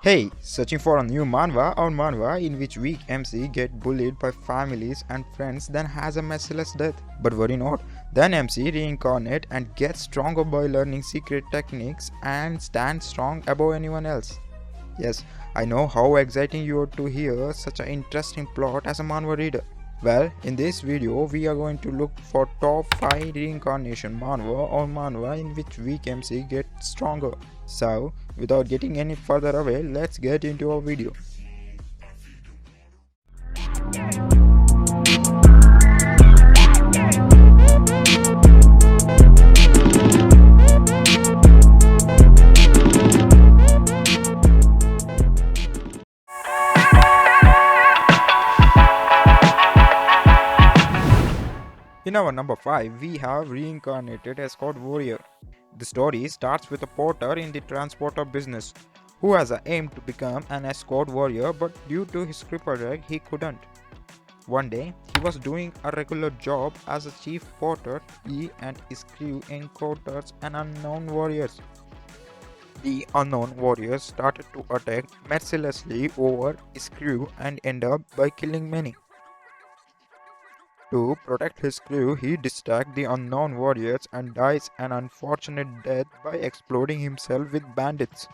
Hey, searching for a new manhwa or manhwa in which weak MC get bullied by families and friends then has a merciless death. But worry not, then MC reincarnate and gets stronger by learning secret techniques and stands strong above anyone else. Yes, I know how exciting you are to hear such an interesting plot as a manhwa reader. Well, in this video we are going to look for top 5 reincarnation manhwa or manhwa in which weak MC gets stronger. So, without getting any further away, let's get into our video. In our number 5, we have Reincarnated Escort Warrior. The story starts with a porter in the transporter business who has an aim to become an escort warrior, but due to his crippled leg he couldn't. One day, he was doing a regular job as a chief porter. He and his crew encountered an unknown warriors. The unknown warriors started to attack mercilessly over his crew and end up by killing many. To protect his crew, he distracts the unknown warriors and dies an unfortunate death by exploding himself with bandits.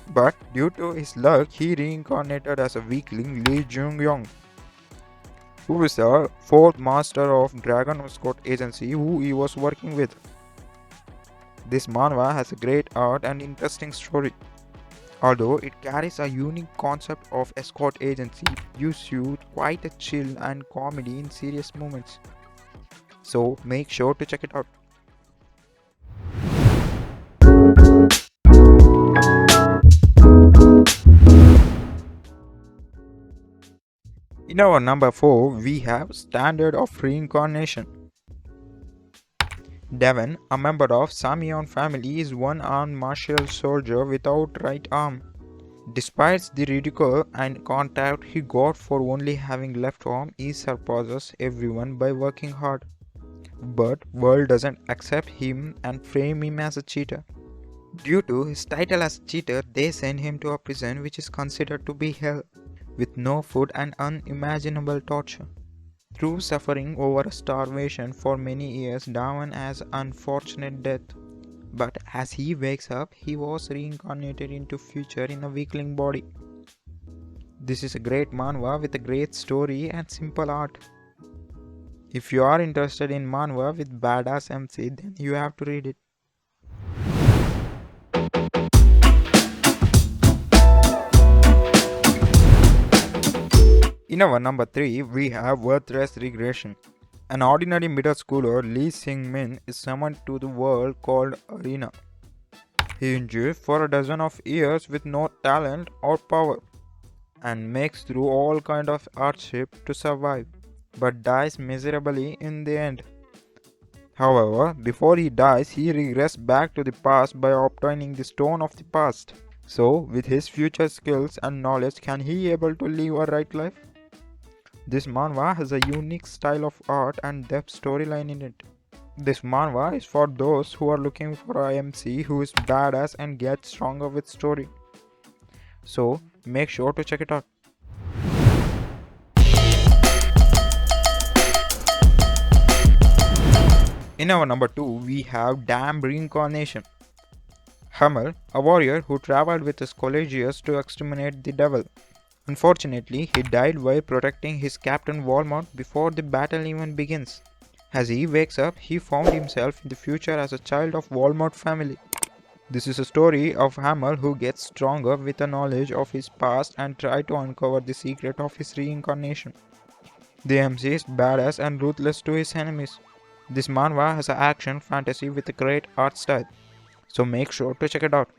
But due to his luck, he reincarnated as a weakling Lee Jung-yong, who is the 4th master of Dragon Escort agency who he was working with. This manhwa has a great art and interesting story. Although it carries a unique concept of escort agency, gives you quite a chill and comedy in serious moments. So make sure to check it out. In our number 4, we have Standard of Reincarnation. Devon, a member of Samyeon family, is one-armed martial soldier without right arm. Despite the ridicule and contempt he got for only having left arm, he surpasses everyone by working hard. But world doesn't accept him and frame him as a cheater. Due to his title as cheater, they send him to a prison which is considered to be hell, with no food and unimaginable torture. Through suffering over starvation for many years, Dawan has an unfortunate death. But as he wakes up, he was reincarnated into future in a weakling body. This is a great manhwa with a great story and simple art. If you are interested in manhwa with badass MC, then you have to read it. In our number 3, we have Worthless Regression. An ordinary middle schooler, Lee Seung-min, is summoned to the world called Arena. He endures for a dozen of years with no talent or power, and makes through all kind of hardship to survive, but dies miserably in the end. However, before he dies, he regrets back to the past by obtaining the Stone of the Past. So, with his future skills and knowledge, can he able to live a right life? This manhwa has a unique style of art and depth storyline in it. This manhwa is for those who are looking for a MC who is badass and gets stronger with story. So, make sure to check it out. In our number 2, we have Damn Reincarnation. Hammer, a warrior who traveled with his collegians to exterminate the devil. Unfortunately, he died while protecting his Captain Walmart before the battle even begins. As he wakes up, he found himself in the future as a child of Walmart family. This is a story of Hammer who gets stronger with the knowledge of his past and try to uncover the secret of his reincarnation. The MC is badass and ruthless to his enemies. This manhwa has an action fantasy with a great art style. So make sure to check it out.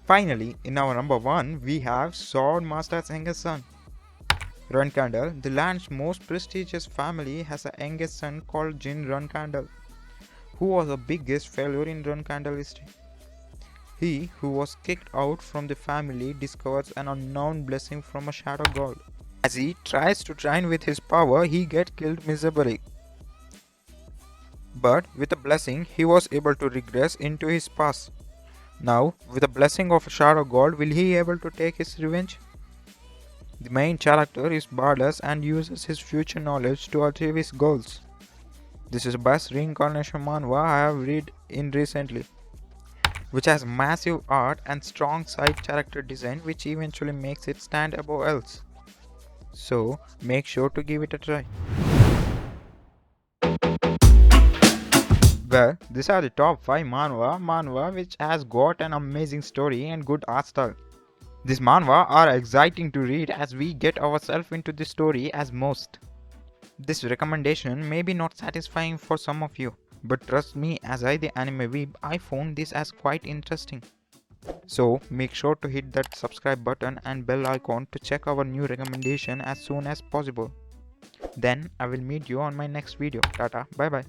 Finally, in our number 1, we have Sword Master's youngest son. Runkandal, the land's most prestigious family, has a youngest son called Jin Runkandal, who was the biggest failure in Runkandal history. He who was kicked out from the family discovers an unknown blessing from a shadow god. As he tries to train with his power, he gets killed miserably. But with the blessing, he was able to regress into his past. Now, with the blessing of a shadow god, will he able to take his revenge? The main character is badass and uses his future knowledge to achieve his goals. This is the best reincarnation manhwa I have read in recently, which has massive art and strong side character design which eventually makes it stand above else. So make sure to give it a try. Well, these are the top 5 manhwa which has got an amazing story and good art style. These manhwa are exciting to read as we get ourselves into the story as most. This recommendation may be not satisfying for some of you, but trust me, as the anime weeb, I found this as quite interesting. So make sure to hit that subscribe button and bell icon to check our new recommendation as soon as possible. Then I will meet you on my next video. Tata, bye bye.